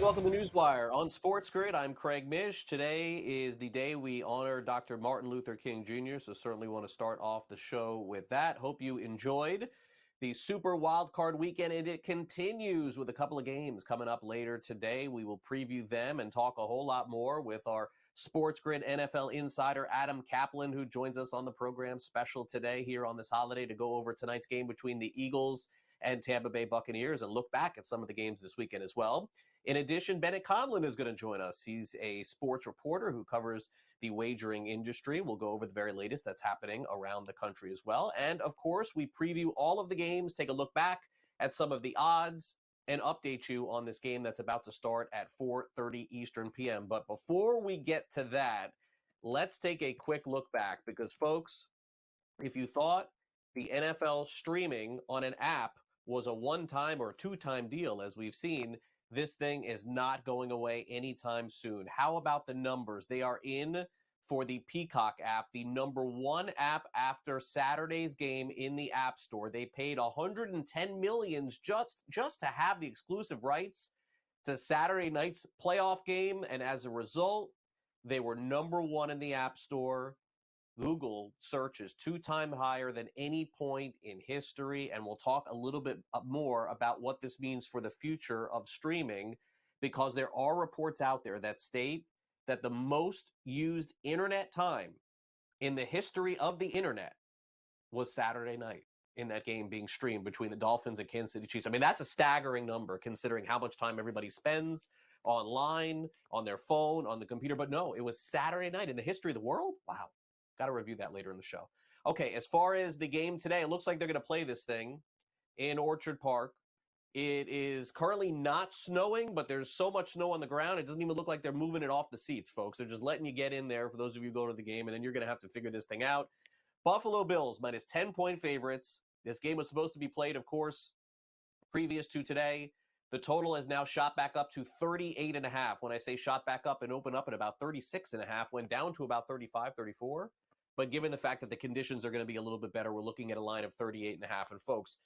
morning. Welcome to NewsWire on SportsGrid. I'm Craig Mish. Today is the day we honor Dr. Martin Luther King Jr., so certainly want to start off the show with that. Hope you enjoyed the Super Wildcard Weekend, and it continues with a couple of games coming up later today. We will preview them and talk a whole lot more with our SportsGrid NFL insider, Adam Caplan, who joins us on the program special today here on this holiday to go over tonight's game between the Eagles and Tampa Bay Buccaneers and look back at some of the games this weekend as well. In addition, Bennet Conlin is going to join us. He's a sports reporter who covers the wagering industry. We'll go over the very latest that's happening around the country as well. And, of course, we preview all of the games, take a look back at some of the odds, and update you on this game that's about to start at 4:30 Eastern p.m. But before we get to that, let's take a quick look back because, folks, if you thought the NFL streaming on an app was a one-time or two-time deal, as we've seen, this thing is not going away anytime soon. How about the numbers? They are in for the Peacock app, the number one app after Saturday's game in the App Store. They paid $110 million just to have the exclusive rights to Saturday night's playoff game, and as a result, they were number one in the App Store. Google search is two-time higher than any point in history, and we'll talk a little bit more about what this means for the future of streaming, because there are reports out there that state that the most used internet time in the history of the internet was Saturday night in that game being streamed between the Dolphins and Kansas City Chiefs. I mean, that's a staggering number considering how much time everybody spends online, on their phone, on the computer. But no, it was Saturday night in the history of the world. Wow. Got to review that later in the show. Okay, as far as the game today, it looks like they're going to play this thing in Orchard Park. It is currently not snowing, but there's so much snow on the ground, it doesn't even look like they're moving it off the seats, folks. They're just letting you get in there for those of you who go to the game, and then you're going to have to figure this thing out. Buffalo Bills minus 10-point favorites. This game was supposed to be played, of course, previous to today. The total has now shot back up to 38.5. When I say shot back up and open up at about 36.5, went down to about 35, 34. But given the fact that the conditions are going to be a little bit better, we're looking at a line of 38.5. And folks,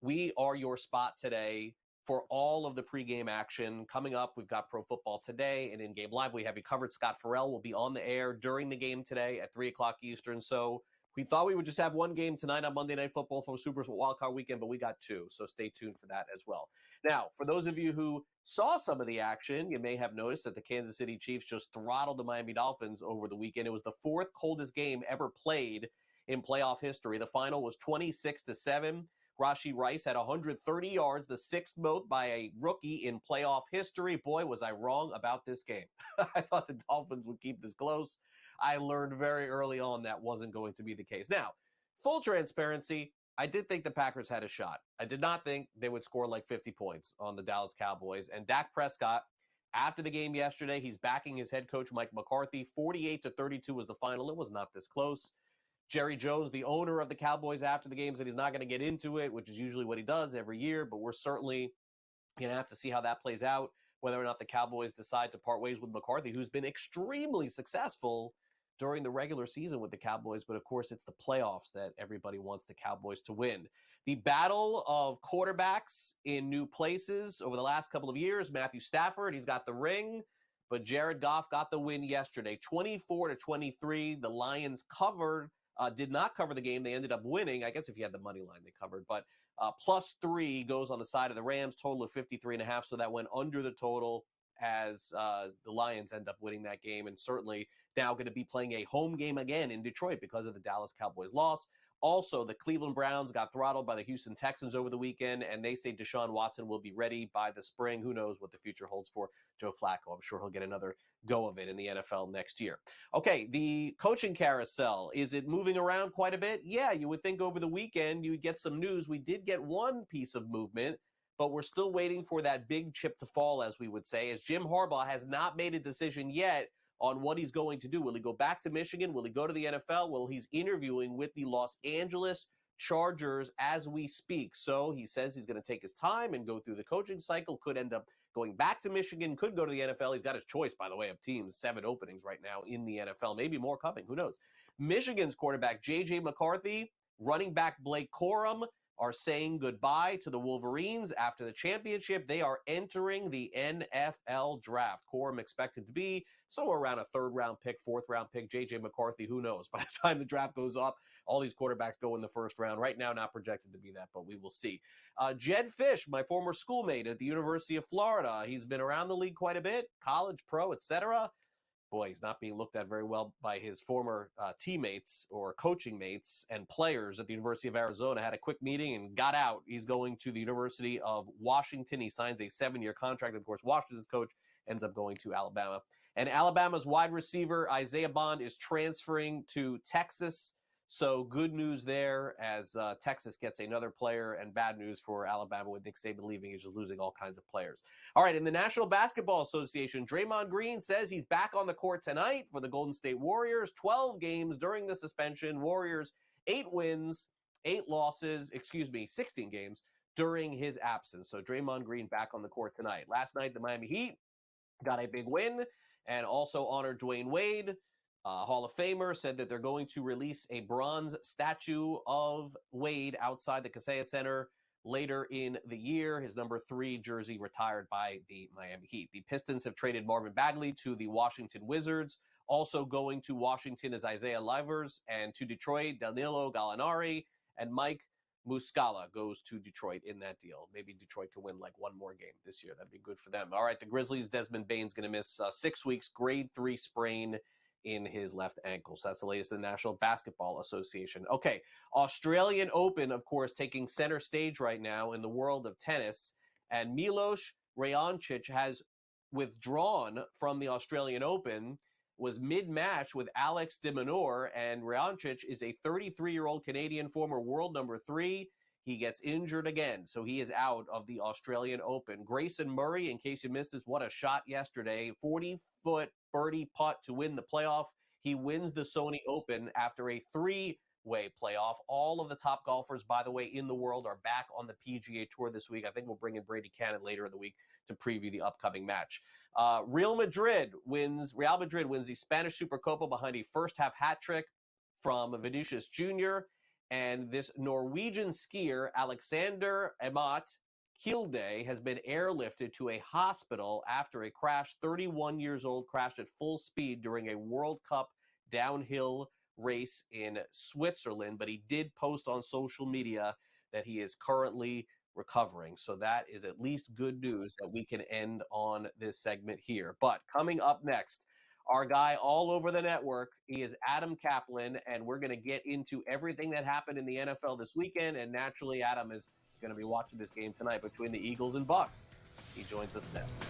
we are your spot today for all of the pregame action. Coming up, we've got Pro Football Today and In-Game Live. We have you covered. Scott Farrell will be on the air during the game today at 3 o'clock Eastern. So we thought we would just have one game tonight on Monday Night Football for Super Wildcard Weekend, but we got two. So stay tuned for that as well. Now, for those of you who saw some of the action, you may have noticed that the Kansas City Chiefs just throttled the Miami Dolphins over the weekend. It was the fourth coldest game ever played in playoff history. The final was 26-7. Rashee Rice had 130 yards, the sixth most by a rookie in playoff history. Boy, was I wrong about this game. I thought the Dolphins would keep this close. I learned very early on that wasn't going to be the case. Now, full transparency, I did think the Packers had a shot. I did not think they would score like 50 points on the Dallas Cowboys. And Dak Prescott, after the game yesterday, he's backing his head coach, Mike McCarthy. 48-32 was the final. It was not this close. Jerry Jones, the owner of the Cowboys, after the game said he's not going to get into it, which is usually what he does every year. But we're certainly going to have to see how that plays out, whether or not the Cowboys decide to part ways with McCarthy, who's been extremely successful during the regular season with the Cowboys. But, of course, it's the playoffs that everybody wants the Cowboys to win. The battle of quarterbacks in new places over the last couple of years, Matthew Stafford, he's got the ring, but Jared Goff got the win yesterday. 24-23, the Lions did not cover the game. They ended up winning. I guess if you had the money line, they covered. But +3 goes on the side of the Rams, total of 53.5. So that went under the total as the Lions end up winning that game, and certainly now going to be playing a home game again in Detroit because of the Dallas Cowboys loss. Also, the Cleveland Browns got throttled by the Houston Texans over the weekend, and they say Deshaun Watson will be ready by the spring. Who knows what the future holds for Joe Flacco? I'm sure he'll get another go of it in the NFL next year. Okay, the coaching carousel, is it moving around quite a bit? Yeah, you would think over the weekend you would get some news. We did get one piece of movement, but we're still waiting for that big chip to fall, as we would say, as Jim Harbaugh has not made a decision yet on what he's going to do. Will he go back to Michigan? Will he go to the NFL? Well, he's interviewing with the Los Angeles Chargers as we speak. So he says he's going to take his time and go through the coaching cycle, could end up going back to Michigan, could go to the NFL. He's got his choice, by the way, of teams, 7 openings right now in the NFL, maybe more coming, who knows. Michigan's quarterback, J.J. McCarthy, running back Blake Corum, are saying goodbye to the Wolverines after the championship. They are entering the NFL draft. Quorum expected to be somewhere around a third-round pick, fourth-round pick. J.J. McCarthy, who knows? By the time the draft goes up, all these quarterbacks go in the first round. Right now, not projected to be that, but we will see. Jed Fish, my former schoolmate at the University of Florida. He's been around the league quite a bit, college, pro, etc. Boy, he's not being looked at very well by his former teammates or coaching mates and players at the University of Arizona. Had a quick meeting and got out. He's going to the University of Washington. He signs a 7-year contract. Of course, Washington's coach ends up going to Alabama. And Alabama's wide receiver, Isaiah Bond, is transferring to Texas. So good news there as Texas gets another player, and bad news for Alabama with Nick Saban leaving. He's just losing all kinds of players. All right, in the National Basketball Association, Draymond Green says he's back on the court tonight for the Golden State Warriors. 12 games during the suspension. Warriors, 8 wins, 16 games during his absence. So Draymond Green back on the court tonight. Last night, the Miami Heat got a big win and also honored Dwayne Wade. Hall of Famer said that they're going to release a bronze statue of Wade outside the Kaseya Center later in the year. His number 3 jersey retired by the Miami Heat. The Pistons have traded Marvin Bagley to the Washington Wizards. Also going to Washington is Isaiah Livers, and to Detroit, Danilo Gallinari, and Mike Muscala goes to Detroit in that deal. Maybe Detroit can win like one more game this year. That'd be good for them. All right, the Grizzlies, Desmond Bane's going to miss 6 weeks, grade 3 sprain in his left ankle. So that's the latest in the National Basketball Association. Okay, Australian Open, of course, taking center stage right now in the world of tennis. And Milos Raonic has withdrawn from the Australian Open, was mid-match with Alex de Minaur, and Raonic is a 33-year-old Canadian, former world number 3. He gets injured again, so he is out of the Australian Open. Grayson Murray, in case you missed this, what a shot yesterday. 40-foot birdie putt to win the playoff. He wins the Sony Open after a 3-way playoff. All of the top golfers, by the way, in the world are back on the PGA Tour this week. I think we'll bring in Brady Cannon later in the week to preview the upcoming match. Real Madrid wins the Spanish Supercopa behind a first-half hat trick from Vinicius Jr., and this Norwegian skier, Alexander Amat Kilde, has been airlifted to a hospital after a crash. 31 years old, crashed at full speed during a World Cup downhill race in Switzerland, but he did post on social media that he is currently recovering. So that is at least good news that we can end on this segment here. But coming up next, our guy all over the network, he is Adam Caplan, and we're going to get into everything that happened in the NFL this weekend. And naturally, Adam is going to be watching this game tonight between the Eagles and Bucks. He joins us next.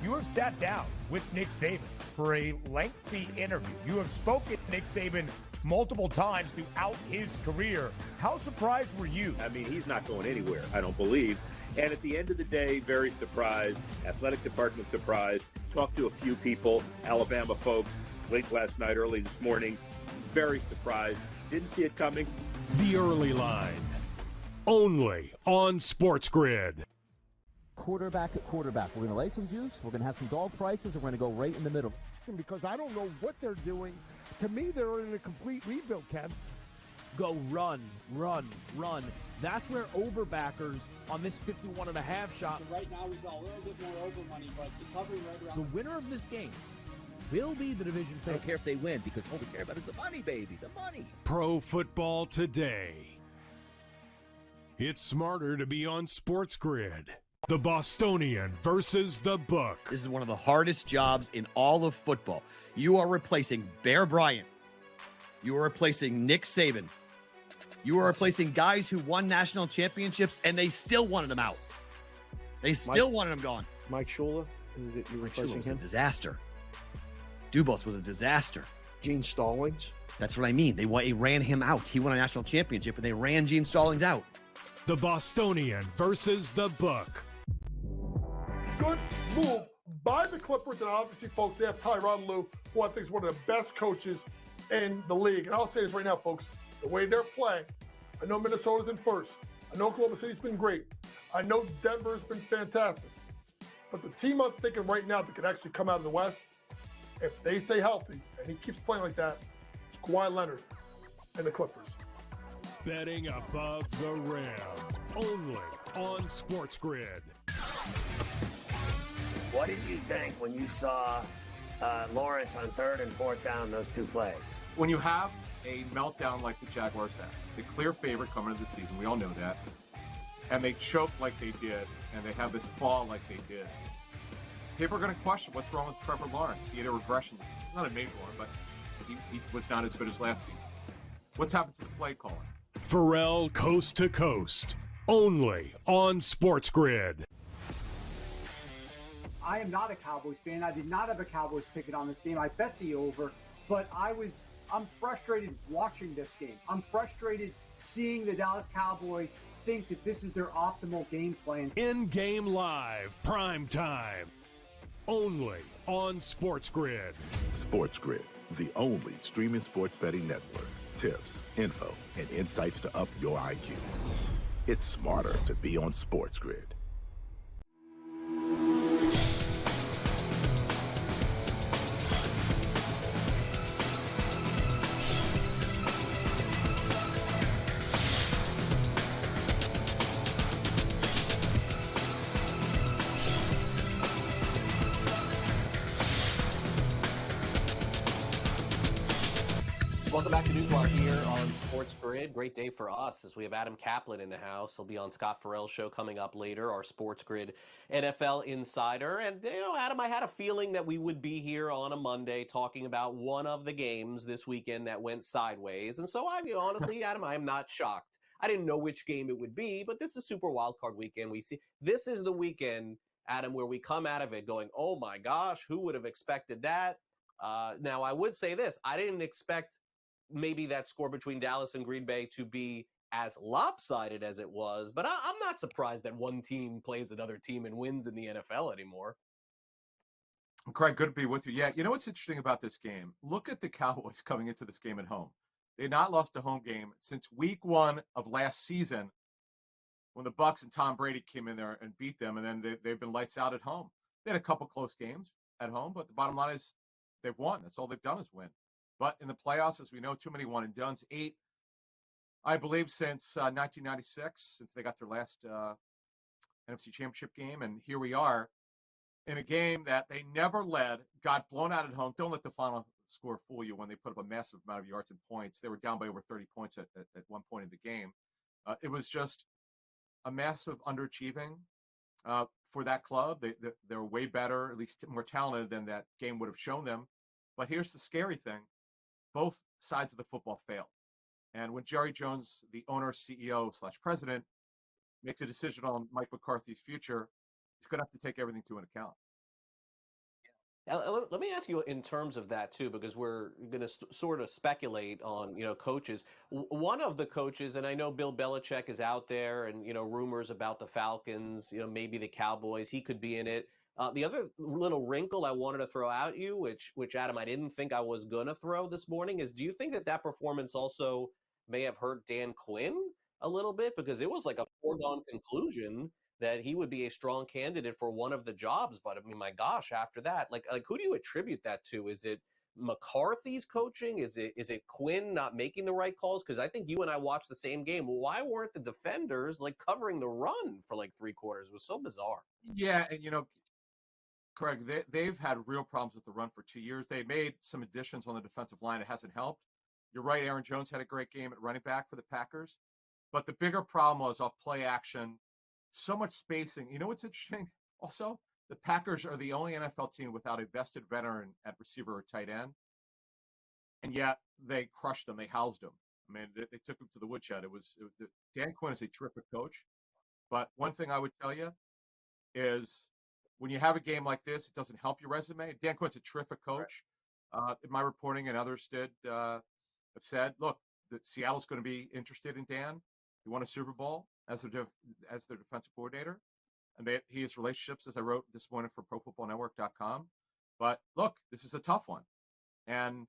You have sat down with Nick Saban for a lengthy interview. You have spoken to Nick Saban multiple times throughout his career. How surprised were you? I mean, he's not going anywhere, I don't believe. And at the end of the day, very surprised. Athletic department surprised. Talked to a few people, Alabama folks, late last night, early this morning. Very surprised. Didn't see it coming. The Early Line. Only on SportsGrid. Quarterback at quarterback. We're going to lay some juice. We're going to have some dog prices. And we're going to go right in the middle. Because I don't know what they're doing. To me, they're in a complete rebuild, Kev. Go run, run, run. That's where overbackers on this 51.5 shot. Right now, he's a little bit more over money, but it's hovering right around. The winner of this game will be the division favorite. I don't care if they win, because all we care about is the money, baby, the money. Pro Football Today. It's smarter to be on SportsGrid. The Bostonian versus the Book. This is one of the hardest jobs in all of football. You are replacing Bear Bryant. You are replacing Nick Saban. You are replacing guys who won national championships, and they still wanted him out. They still wanted him gone. Mike Shula, you replacing was him? a disaster. Dubos was a disaster. Gene Stallings. That's what I mean. They ran him out. He won a national championship, and they ran Gene Stallings out. The Bostonian versus the Book. Good move by the Clippers, and obviously, folks, they have Tyronn Lue, who I think is one of the best coaches in the league. And I'll say this right now, folks, the way they're playing, I know Minnesota's in first. I know Oklahoma City's been great. I know Denver's been fantastic. But the team I'm thinking right now that could actually come out of the West, if they stay healthy, and he keeps playing like that, it's Kawhi Leonard and the Clippers. Betting above the rim, only on SportsGrid. What did you think when you saw Lawrence on 3rd and 4th down, those two plays? When you have a meltdown like the Jaguars have, the clear favorite coming into the season, we all know that, and they choke like they did, and they have this fall like they did, people are going to question what's wrong with Trevor Lawrence. He had a regression. It's not a major one, but he was not as good as last season. What's happened to the play calling? Pharrell Coast to Coast, only on SportsGrid. I am not a Cowboys fan. I did not have a Cowboys ticket on this game. I bet the over, but I'm frustrated watching this game. I'm frustrated seeing the Dallas Cowboys think that this is their optimal game plan. In-game live, prime time, only on SportsGrid. SportsGrid, the only streaming sports betting network. Tips, info, and insights to up your IQ. It's smarter to be on SportsGrid. Welcome back to NewsWire here on SportsGrid. Great day for us as we have Adam Caplan in the house. He'll be on Scott Farrell's show coming up later, our SportsGrid NFL Insider. And, Adam, I had a feeling that we would be here on a Monday talking about one of the games this weekend that went sideways. And so, honestly, Adam, I am not shocked. I didn't know which game it would be, but this is Super Wildcard Weekend. This is the weekend, Adam, where we come out of it going, oh, my gosh, who would have expected that? Now, I would say this. I didn't expect maybe that score between Dallas and Green Bay to be as lopsided as it was, but I'm not surprised that one team plays another team and wins in the NFL anymore. Craig, good to be with you. Yeah, you know what's interesting about this game? Look at the Cowboys coming into this game at home. They had not lost a home game since week 1 of last season when the Bucs and Tom Brady came in there and beat them, and then they've been lights out at home. They had a couple close games at home, but the bottom line is they've won. That's all they've done is win. But in the playoffs, as we know, too many one-and-dones. 8, I believe, since 1996, since they got their last NFC Championship game. And here we are in a game that they never led, got blown out at home. Don't let the final score fool you when they put up a massive amount of yards and points. They were down by over 30 points at one point in the game. It was just a massive underachieving for that club. They were way better, at least more talented than that game would have shown them. But here's the scary thing. Both sides of the football failed. And when Jerry Jones, the owner, CEO / president, makes a decision on Mike McCarthy's future, he's going to have to take everything into account. Let me ask you in terms of that, too, because we're going to sort of speculate on, coaches. One of the coaches, and I know Bill Belichick is out there and, rumors about the Falcons, maybe the Cowboys, he could be in it. The other little wrinkle I wanted to throw at you, which Adam, I didn't think I was going to throw this morning, is do you think that performance also may have hurt Dan Quinn a little bit? Because it was like a foregone conclusion that he would be a strong candidate for one of the jobs. But, I mean, my gosh, after that, like who do you attribute that to? Is it McCarthy's coaching? Is it Quinn not making the right calls? Because I think you and I watched the same game. Why weren't the defenders, covering the run for, 3 quarters? It was so bizarre. Yeah, and, Craig, they've had real problems with the run for 2 years. They made some additions on the defensive line. It hasn't helped. You're right, Aaron Jones had a great game at running back for the Packers. But the bigger problem was off play action, so much spacing. You know what's interesting? Also, the Packers are the only NFL team without a vested veteran at receiver or tight end. And yet they crushed them. They housed them. I mean, they took them to the woodshed. Dan Quinn is a terrific coach. But one thing I would tell you is, when you have a game like this, it doesn't help your resume. Dan Quinn's a terrific coach. In my reporting, and others have said, look, that Seattle's going to be interested in Dan. He won a Super Bowl as their defensive coordinator. And he has relationships, as I wrote this morning for ProFootballNetwork.com. But look, this is a tough one. And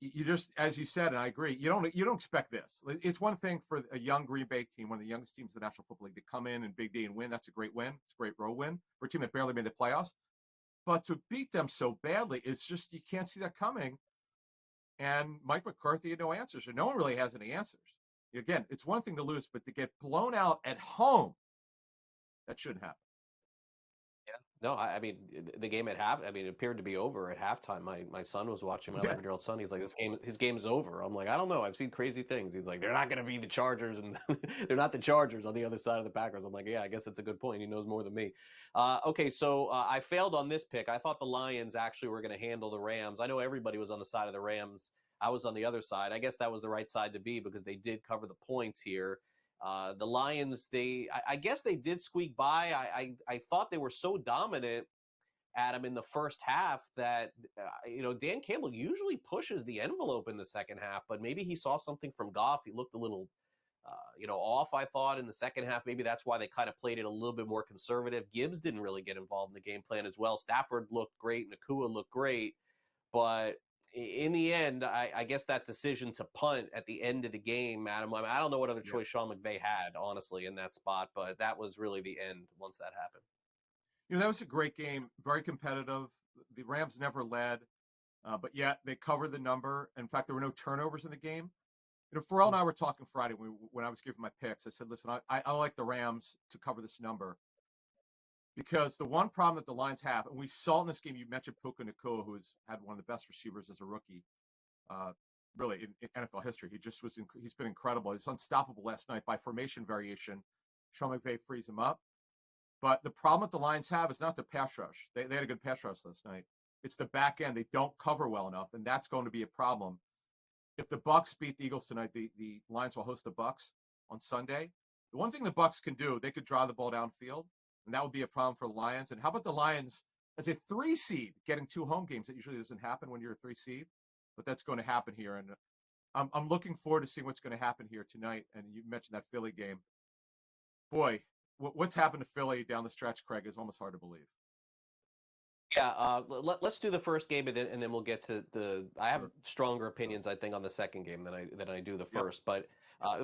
you just, as you said, and I agree, you don't expect this. It's one thing for a young Green Bay team, one of the youngest teams in the National Football League, to come in Big D and win. That's a great win. It's a great road win for a team that barely made the playoffs. But to beat them so badly, it's just, you can't see that coming. And Mike McCarthy had no answers, or no one really has any answers. Again, it's one thing to lose, but to get blown out at home, that shouldn't happen. Yeah. No, I mean, the game it appeared to be over at halftime. My son was watching, my 11-year-old son. He's like, his game's over. I'm like, I don't know. I've seen crazy things. He's like, they're not going to be the Chargers, and they're not the Chargers on the other side of the Packers. I'm like, yeah, I guess that's a good point. He knows more than me. Okay, so I failed on this pick. I thought the Lions actually were going to handle the Rams. I know everybody was on the side of the Rams. I was on the other side. I guess that was the right side to be because they did cover the points here. The Lions, I guess they did squeak by. I thought they were so dominant, Adam, in the first half that, Dan Campbell usually pushes the envelope in the second half, but maybe he saw something from Goff. He looked a little, off, I thought, in the second half. Maybe that's why they kind of played it a little bit more conservative. Gibbs didn't really get involved in the game plan as well. Stafford looked great. Nakua looked great. But in the end, I guess that decision to punt at the end of the game, Adam, I don't know what other choice Sean McVay had, honestly, in that spot, but that was really the end once that happened. That was a great game, very competitive. The Rams never led, but yet they covered the number. In fact, there were no turnovers in the game. Pharrell and I were talking Friday when I was giving my picks. I said, listen, I like the Rams to cover this number because the one problem that the Lions have, and we saw in this game, you mentioned Puka Nacua, who has had one of the best receivers as a rookie, really in NFL history. He's been incredible. He was unstoppable last night by formation variation. Sean McVay frees him up. But the problem that the Lions have is not the pass rush. They had a good pass rush last night. It's the back end. They don't cover well enough, and that's going to be a problem. If the Bucs beat the Eagles tonight, the Lions will host the Bucs on Sunday. The one thing the Bucs can do, they could drive the ball downfield, and that would be a problem for the Lions. And how about the Lions as a 3 seed getting 2 home games? That usually doesn't happen when you're a 3 seed, but that's going to happen here. And I'm looking forward to seeing what's going to happen here tonight. And you mentioned that Philly game. Boy, what's happened to Philly down the stretch, Craig, is almost hard to believe. Yeah, let's do the first game and then we'll get to the. I have stronger opinions, I think, on the second game than I do the first. But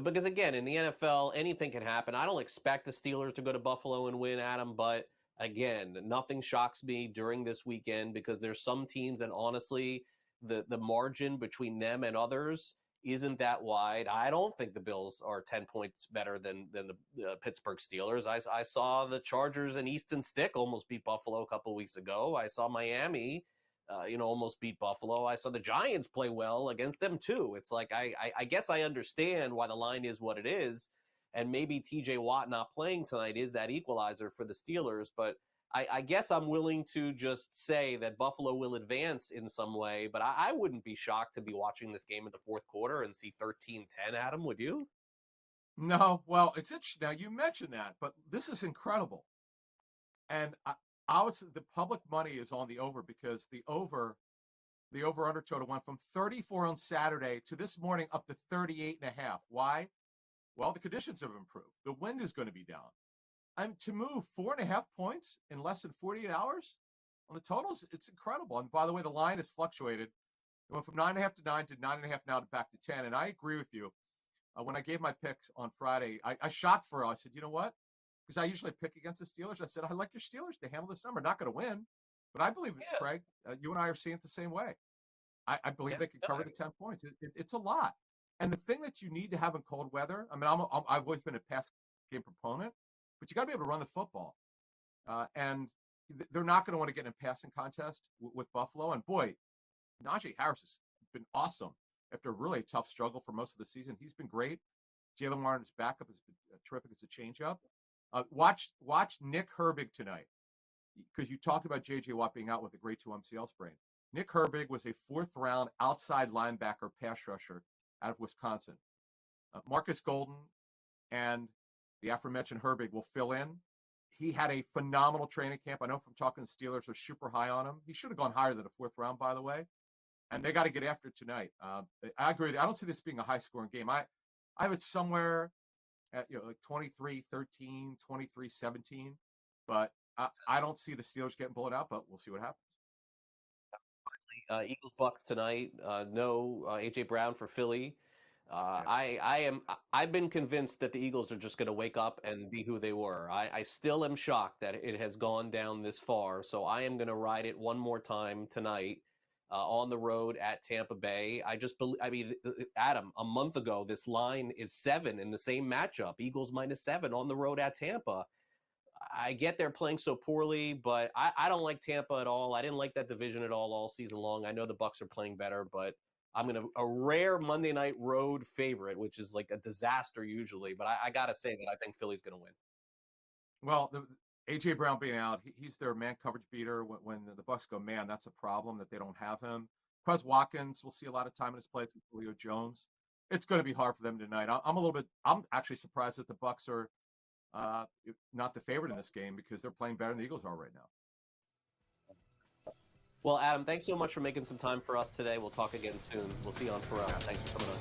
because again, in the NFL, anything can happen. I don't expect the Steelers to go to Buffalo and win, Adam. But again, nothing shocks me during this weekend because there's some teams, and honestly, the margin between them and others isn't that wide. I don't think the Bills are 10 points better than the Pittsburgh Steelers. I saw the Chargers and Easton Stick almost beat Buffalo a couple weeks ago. I saw Miami, almost beat Buffalo. I saw the Giants play well against them too. It's like I guess I understand why the line is what it is, and maybe T.J. Watt not playing tonight is that equalizer for the Steelers, but I guess I'm willing to just say that Buffalo will advance in some way, but I wouldn't be shocked to be watching this game in the fourth quarter and see 13-10, Adam, would you? No, well, it's interesting. Now, you mentioned that, but this is incredible. And the public money is on the over because the over-under total went from 34 on Saturday to this morning up to 38.5. Why? Well, the conditions have improved. The wind is going to be down. And to move 4.5 points in less than 48 hours on the totals, it's incredible. And by the way, the line has fluctuated. It went from 9.5 to 9 to 9.5 now to back to 10. And I agree with you. When I gave my picks on Friday, I shocked for us. I said, you know what? Because I usually pick against the Steelers. I said, I like your Steelers to handle this number. Not going to win, but I believe, Craig, you and I are seeing it the same way. I believe they can cover the 10 points. It's a lot. And the thing that you need to have in cold weather, I mean, I've always been a pass game proponent, but you got to be able to run the football. And they're not going to want to get in a passing contest with Buffalo. And boy, Najee Harris has been awesome after a really tough struggle for most of the season. He's been great. Jalen Warren's backup has been terrific as a changeup. Watch Nick Herbig tonight, because you talked about J.J. Watt being out with a grade 2 MCL sprain. Nick Herbig was a 4th-round outside linebacker pass rusher out of Wisconsin. Marcus Golden and the aforementioned Herbig will fill in. He had a phenomenal training camp. I know from talking to Steelers, are super high on him. He should have gone higher than a 4th round, by the way. And they got to get after it tonight. I agree with you. I don't see this being a high-scoring game. I have it somewhere at like 23-13, 23-17. but I don't see the Steelers getting blown out, but we'll see what happens. Eagles Bucks tonight. No AJ Brown for Philly. I've been convinced that the Eagles are just going to wake up and be who they were. I still am shocked that it has gone down this far. So I am going to ride it one more time tonight on the road at Tampa Bay. Adam, a month ago, this line is 7 in the same matchup. Eagles -7 on the road at Tampa. I get they're playing so poorly, but I don't like Tampa at all. I didn't like that division at all season long. I know the Bucs are playing better, but I'm going to a rare Monday night road favorite, which is like a disaster usually. But I got to say that I think Philly's going to win. Well, A.J. Brown being out, he's their man coverage beater. When the Bucs go man, that's a problem that they don't have him. Quez Watkins will see a lot of time in his place with Julio Jones. It's going to be hard for them tonight. I'm actually surprised that the Bucs are not the favorite in this game because they're playing better than the Eagles are right now. Well, Adam, thanks so much for making some time for us today. We'll talk again soon. We'll see you on Pharrell. Thanks for coming on.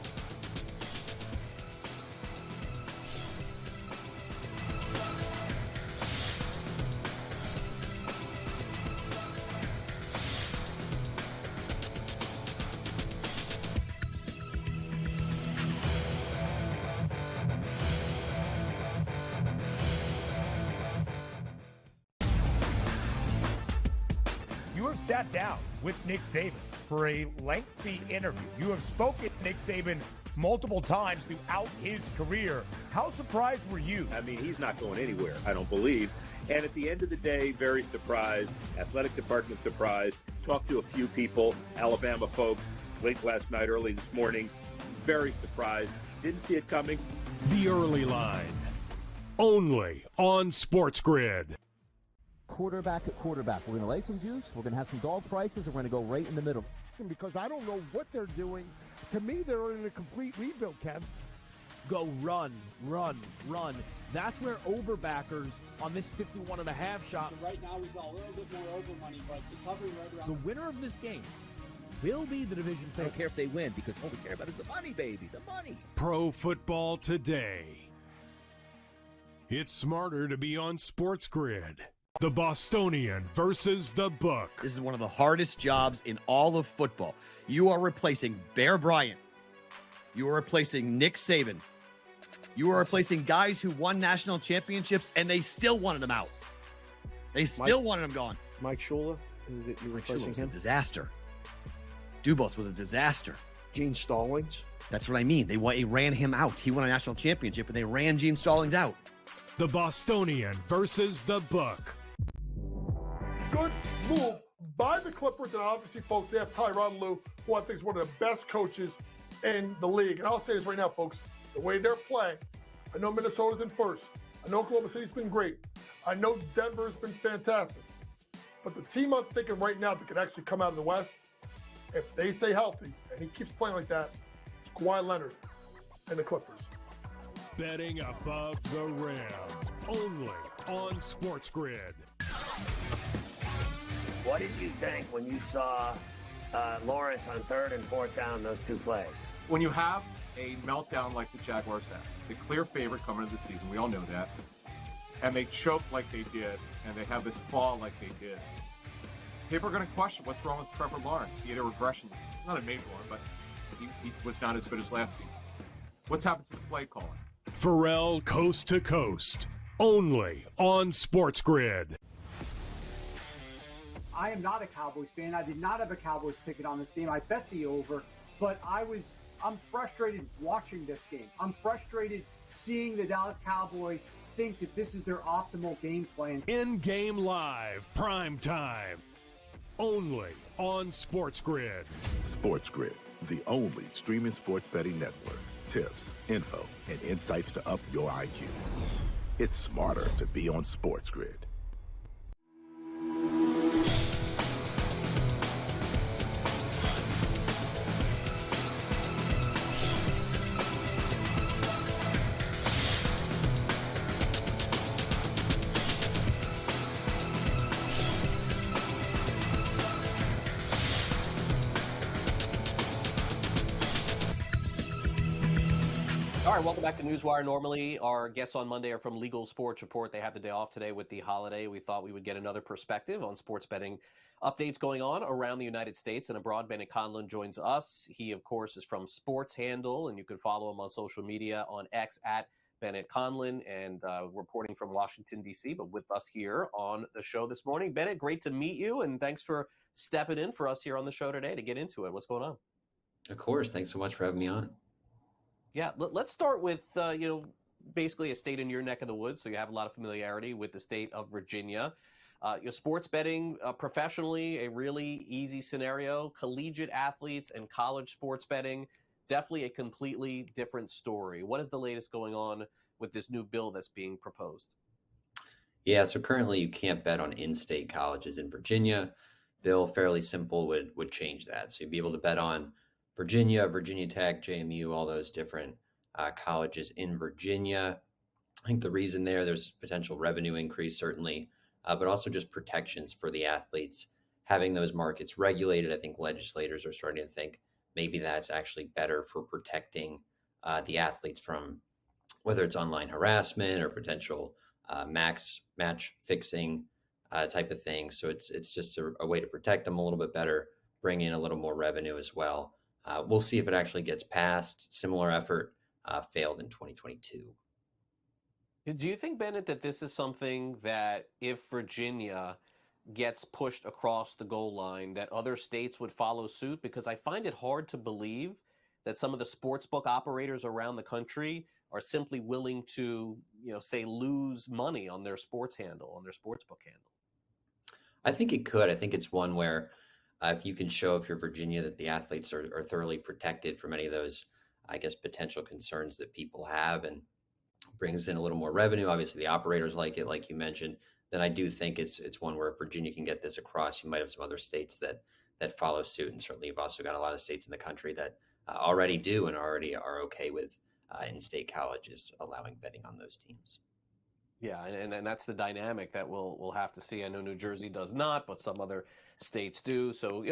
You have sat down with Nick Saban for a lengthy interview. You have spoken to Nick Saban multiple times throughout his career. How surprised were you? I mean, he's not going anywhere, I don't believe. And at the end of the day, very surprised. Athletic department surprised. Talked to a few people, Alabama folks, late last night, early this morning. Very surprised. Didn't see it coming. The Early Line. Only on SportsGrid. Quarterback at quarterback. We're going to lay some juice. We're going to have some dog prices, and we're going to go right in the middle. Because I don't know what they're doing. To me, they're in a complete rebuild, Kev. Go run, run, run. That's where overbackers on this 51.5 shot. Right now, he's a little bit more over money, but it's hovering right around. The winner of this game will be the division favorite. I don't care if they win because all we care about is the money, baby, the money. Pro Football Today. It's smarter to be on SportsGrid. The Bostonian versus the Book. This is one of the hardest jobs in all of football. You are replacing Bear Bryant. You are replacing Nick Saban. You are replacing guys who won national championships, and they still wanted him out. They still wanted him gone. Mike Shula, Mike Shula was a disaster. Dubos was a disaster. Gene Stallings. That's what I mean. They ran him out. He won a national championship, and they ran Gene Stallings out. The Bostonian versus the Book. Good move by the Clippers, and obviously, folks, they have Tyronn Lue, who I think is one of the best coaches in the league. And I'll say this right now, folks, the way they're playing, I know Minnesota's in first. I know Oklahoma City's been great. I know Denver's been fantastic. But the team I'm thinking right now that could actually come out of the West, if they stay healthy, and he keeps playing like that, it's Kawhi Leonard and the Clippers. Betting above the rim, only on SportsGrid. What did you think when you saw Lawrence on 3rd and 4th down, those two plays? When you have a meltdown like the Jaguars have, the clear favorite coming into the season, we all know that, and they choke like they did, and they have this fall like they did, people are going to question what's wrong with Trevor Lawrence. He had a regression this season. Not a major one, but he was not as good as last season. What's happened to the play calling? Pharrell Coast to Coast, only on SportsGrid. I am not a Cowboys fan. I did not have a Cowboys ticket on this game. I bet the over, but I'm frustrated watching this game. I'm frustrated seeing the Dallas Cowboys think that this is their optimal game plan. In-game live, prime time, only on SportsGrid. SportsGrid, the only streaming sports betting network. Tips, info, and insights to up your IQ. It's smarter to be on SportsGrid. All right, welcome back to NewsWire. Normally, our guests on Monday are from Legal Sports Report. They have the day off today with the holiday. We thought we would get another perspective on sports betting updates going on around the United States and abroad. Bennet Conlin joins us. He, of course, is from Sports Handle, and you can follow him on social media on X at Bennet Conlin, and reporting from Washington, D.C., but with us here on the show this morning. Bennet, great to meet you, and thanks for stepping in for us here on the show today to get into it. What's going on? Of course. Thanks so much for having me on. Yeah, let's start with, basically a state in your neck of the woods, so you have a lot of familiarity with the state of Virginia. Sports betting professionally, a really easy scenario. Collegiate athletes and college sports betting, definitely a completely different story. What is the latest going on with this new bill that's being proposed? Yeah, so currently you can't bet on in-state colleges in Virginia. Bill, fairly simple, would change that. So you'd be able to bet on Virginia, Virginia Tech, JMU, all those different colleges in Virginia. I think the reason there's potential revenue increase, certainly, but also just protections for the athletes. Having those markets regulated, I think legislators are starting to think maybe that's actually better for protecting the athletes from whether it's online harassment or potential match fixing type of thing. So it's just a way to protect them a little bit better, bring in a little more revenue as well. We'll see if it actually gets passed. Similar effort failed in 2022. Do you think, Bennet, that this is something that if Virginia gets pushed across the goal line, that other states would follow suit? Because I find it hard to believe that some of the sportsbook operators around the country are simply willing to, say, lose money on their sports handle, on their sportsbook handle. I think it could. I think it's one where if you can show, if you're Virginia, that the athletes are thoroughly protected from any of those, I guess, potential concerns that people have, and brings in a little more revenue. Obviously, the operators like it, like you mentioned. Then I do think it's one where if Virginia can get this across, you might have some other states that follow suit, and certainly you've also got a lot of states in the country that already do and already are okay with in-state colleges allowing betting on those teams. Yeah, and that's the dynamic that we'll have to see. I know New Jersey does not, but some other states do. So,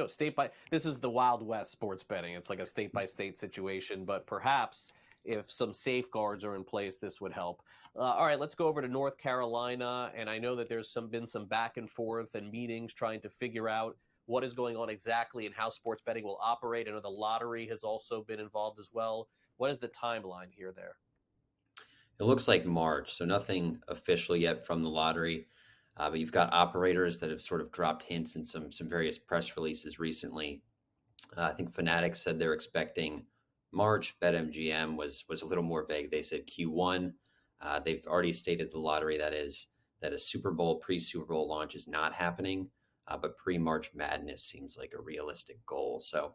this is the Wild West sports betting. It's like a state-by-state situation, but perhaps if some safeguards are in place, this would help. All right, let's go over to North Carolina, and I know that there's been some back and forth and meetings trying to figure out what is going on exactly and how sports betting will operate. I know the lottery has also been involved as well. What is the timeline here there? It looks like March, so nothing official yet from the lottery. But you've got operators that have sort of dropped hints in some various press releases recently. I think Fanatics said they're expecting March. BetMGM was a little more vague. They said Q1. They've already stated the lottery that a Super Bowl, pre-Super Bowl launch is not happening, but pre-March Madness seems like a realistic goal. So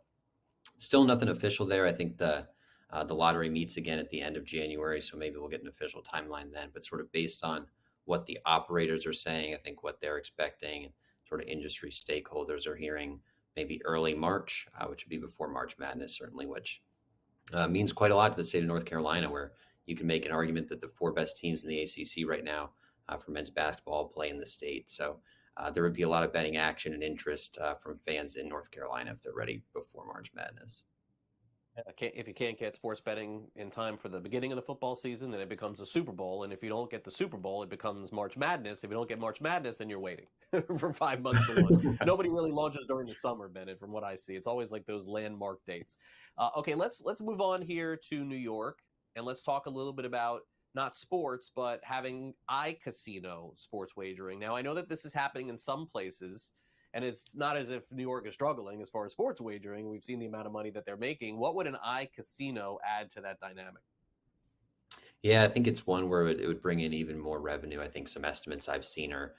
still nothing official there. I think the lottery meets again at the end of January, so maybe we'll get an official timeline then. But sort of based on what the operators are saying, I think what they're expecting and sort of industry stakeholders are hearing, maybe early March, which would be before March Madness, certainly, which means quite a lot to the state of North Carolina, where you can make an argument that the four best teams in the ACC right now for men's basketball play in the state. So there would be a lot of betting action and interest from fans in North Carolina if they're ready before March Madness. If you can't get sports betting in time for the beginning of the football season, then it becomes a Super Bowl. And if you don't get the Super Bowl, it becomes March Madness. If you don't get March Madness, then you're waiting for 5 months to launch. Nobody really launches during the summer, Bennet, from what I see. It's always like those landmark dates. Okay, let's move on here to New York, and let's talk a little bit about not sports, but having iCasino sports wagering. Now, I know that this is happening in some places, and it's not as if New York is struggling as far as sports wagering. We've seen the amount of money that they're making. What would an iCasino add to that dynamic? Yeah, I think it's one where it would bring in even more revenue. I think some estimates I've seen are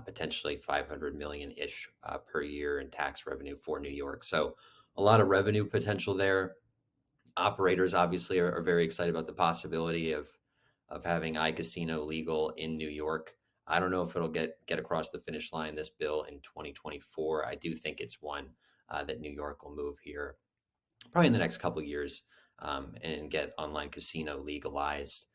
potentially 500 million-ish per year in tax revenue for New York. So a lot of revenue potential there. Operators obviously are very excited about the possibility of having iCasino legal in New York. I don't know if it'll get across the finish line, this bill, in 2024. I do think it's one that New York will move here probably in the next couple of years and get online casino legalized.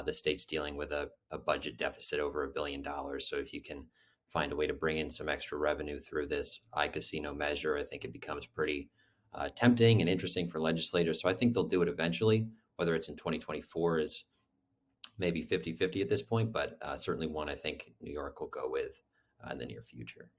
The state's dealing with a budget deficit over $1 billion. So if you can find a way to bring in some extra revenue through this iCasino measure, I think it becomes pretty tempting and interesting for legislators. So I think they'll do it eventually. Whether it's in 2024 is maybe 50-50 at this point, but certainly one I think New York will go with in the near future.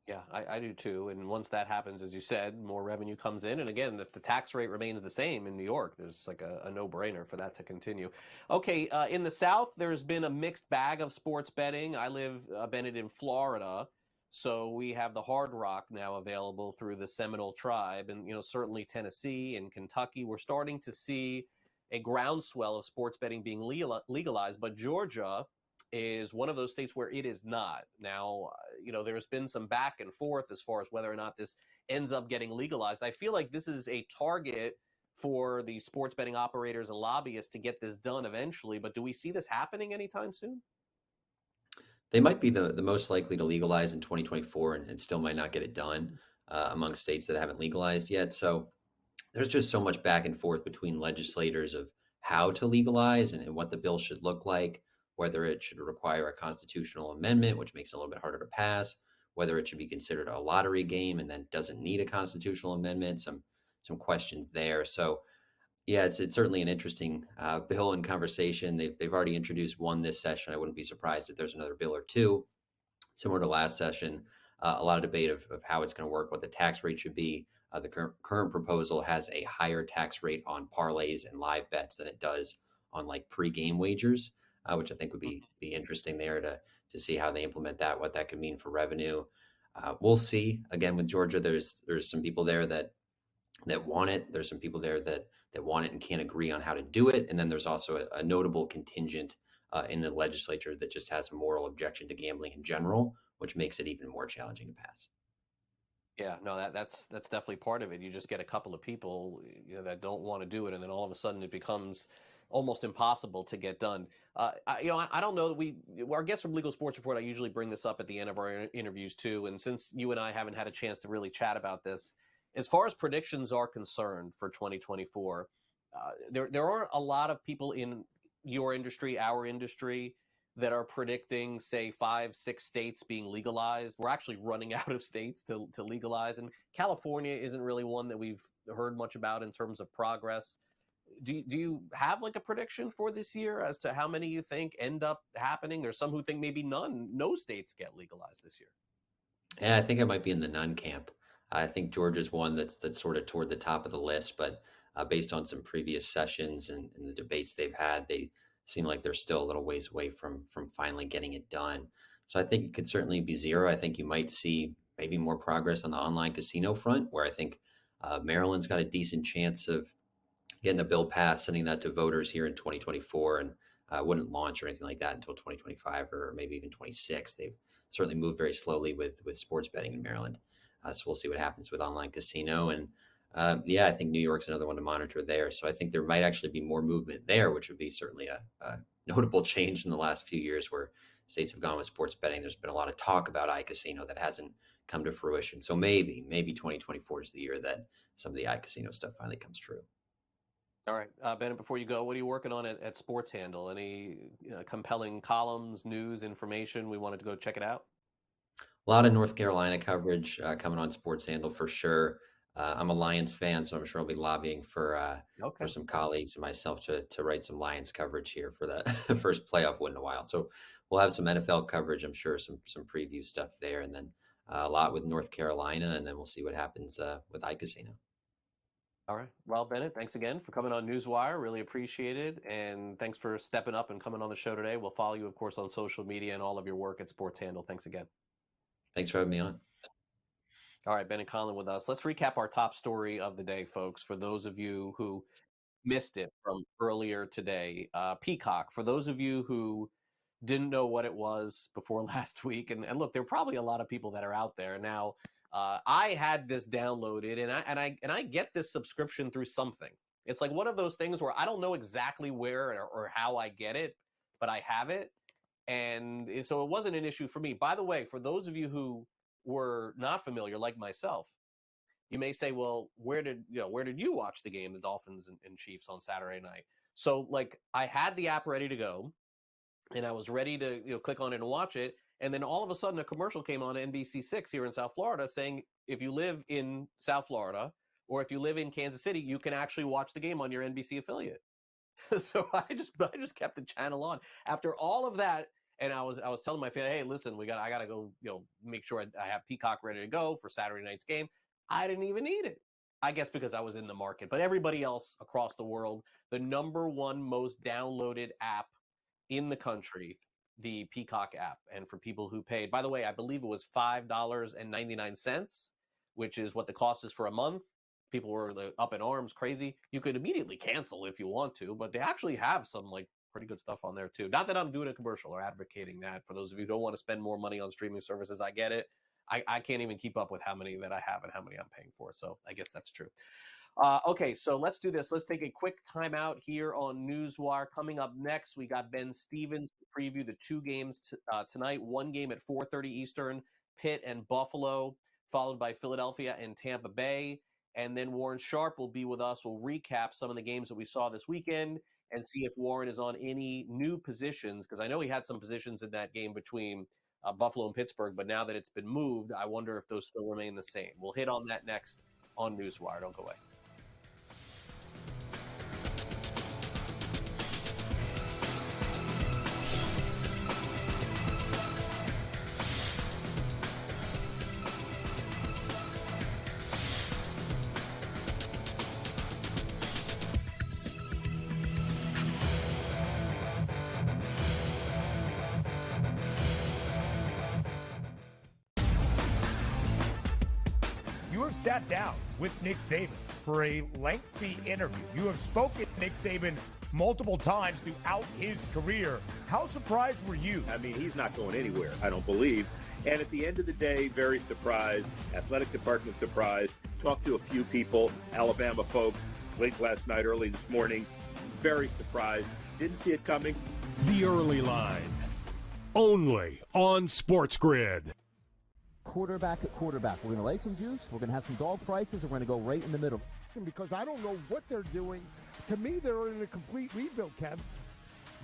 Yeah, I do too. And once that happens, as you said, more revenue comes in. And again, if the tax rate remains the same in New York, there's like a no-brainer for that to continue. Okay, in the South, there's been a mixed bag of sports betting. I live, Bennett, in Florida. So we have the Hard Rock now available through the Seminole Tribe. And, certainly Tennessee and Kentucky, we're starting to see a groundswell of sports betting being legalized. But Georgia is one of those states where it is not. Now, there's been some back and forth as far as whether or not this ends up getting legalized. I feel like this is a target for the sports betting operators and lobbyists to get this done eventually, but do we see this happening anytime soon? They might be the most likely to legalize in 2024 and still might not get it done among states that haven't legalized yet. So there's just so much back and forth between legislators of how to legalize and what the bill should look like, whether it should require a constitutional amendment, which makes it a little bit harder to pass, whether it should be considered a lottery game and then doesn't need a constitutional amendment, some questions there. So yeah, it's certainly an interesting bill and conversation. They've already introduced one this session. I wouldn't be surprised if there's another bill or two, similar to last session. A lot of debate of how it's going to work, what the tax rate should be. The current proposal has a higher tax rate on parlays and live bets than it does on like pre-game wagers, which I think would be interesting there to see how they implement that, what that could mean for revenue. We'll see. Again, with Georgia, there's some people there that want it. There's some people there that want it and can't agree on how to do it. And then there's also a notable contingent in the legislature that just has a moral objection to gambling in general, which makes it even more challenging to pass. Yeah, no, that's definitely part of it. You just get a couple of people, that don't want to do it, and then all of a sudden it becomes almost impossible to get done. I don't know that our guests from Legal Sports Report, I usually bring this up at the end of our interviews too. And since you and I haven't had a chance to really chat about this, as far as predictions are concerned for 2024, there aren't a lot of people in your industry, our industry, that are predicting, say, 5-6 states being legalized. We're actually running out of states to legalize, and California isn't really one that we've heard much about in terms of progress. Do you have like a prediction for this year as to how many you think end up happening? There's some who think maybe no states get legalized this year. Yeah, I think I might be in the none camp. I think Georgia's one that's sort of toward the top of the list, but based on some previous sessions and the debates they've had, they seem like they're still a little ways away from finally getting it done. So I think it could certainly be zero. I think you might see maybe more progress on the online casino front, where I think Maryland's got a decent chance of getting a bill passed, sending that to voters here in 2024, and wouldn't launch or anything like that until 2025 or maybe even 26. They've certainly moved very slowly with sports betting in Maryland. So we'll see what happens with online casino. And I think New York's another one to monitor there. So I think there might actually be more movement there, which would be certainly a notable change in the last few years where states have gone with sports betting. There's been a lot of talk about iCasino that hasn't come to fruition. So maybe 2024 is the year that some of the iCasino stuff finally comes true. All right, Bennett, before you go, what are you working on at Sports Handle? Any compelling columns, news, information? We wanted to go check it out. A lot of North Carolina coverage coming on Sports Handle for sure. I'm a Lions fan, so I'm sure I'll be lobbying for some colleagues and myself to write some Lions coverage here for the first playoff win in a while. So we'll have some NFL coverage, I'm sure, some preview stuff there, and then a lot with North Carolina, and then we'll see what happens with iCasino. All right. Well, Bennett, thanks again for coming on NewsWire. Really appreciate it. And thanks for stepping up and coming on the show today. We'll follow you, of course, on social media and all of your work at Sports Handle. Thanks again. Thanks for having me on. All right, Bennet Conlin with us. Let's recap our top story of the day, folks, for those of you who missed it from earlier today. Peacock, for those of you who didn't know what it was before last week, and look, there are probably a lot of people that are out there now. I had this downloaded, and I get this subscription through something. It's like one of those things where I don't know exactly where or how I get it, but I have it, and so it wasn't an issue for me. By the way, for those of you who were not familiar, like myself, you may say, "Well, where did you watch the game, the Dolphins and Chiefs on Saturday night?" So, like, I had the app ready to go, and I was ready to click on it and watch it. And then all of a sudden, a commercial came on NBC6 here in South Florida saying, if you live in South Florida or if you live in Kansas City, you can actually watch the game on your NBC affiliate. So I just kept the channel on after all of that. And I was telling my family, hey, listen, I got to go, make sure I have Peacock ready to go for Saturday night's game. I didn't even need it. I guess because I was in the market. But everybody else across the world, the number one most downloaded app in the country, the Peacock app. And for people who paid, by the way, I believe it was $5.99, which is what the cost is for a month. People were up in arms, crazy. You could immediately cancel if you want to, but they actually have some pretty good stuff on there too. Not that I'm doing a commercial or advocating that. For those of you who don't want to spend more money on streaming services, I get it. I can't even keep up with how many that I have and how many I'm paying for. So I guess that's true. Okay, so let's do this. Let's take a quick timeout here on NewsWire. Coming up next, we got Ben Stevens to preview the two games tonight. One game at 4:30 Eastern, Pitt and Buffalo, followed by Philadelphia and Tampa Bay. And then Warren Sharp will be with us. We'll recap some of the games that we saw this weekend and see if Warren is on any new positions, because I know he had some positions in that game between Buffalo and Pittsburgh, but now that it's been moved, I wonder if those still remain the same. We'll hit on that next on NewsWire. Don't go away. You have sat down with Nick Saban for a lengthy interview. You have spoken to Nick Saban multiple times throughout his career. How surprised were you? I mean, he's not going anywhere, I don't believe. And at the end of the day, very surprised. Athletic department surprised. Talked to a few people, Alabama folks, late last night, early this morning. Very surprised. Didn't see it coming. The Early Line. Only on SportsGrid. Quarterback at quarterback. We're going to lay some juice. We're going to have some dog prices. And we're going to go right in the middle. Because I don't know what they're doing. To me, they're in a complete rebuild, Kev.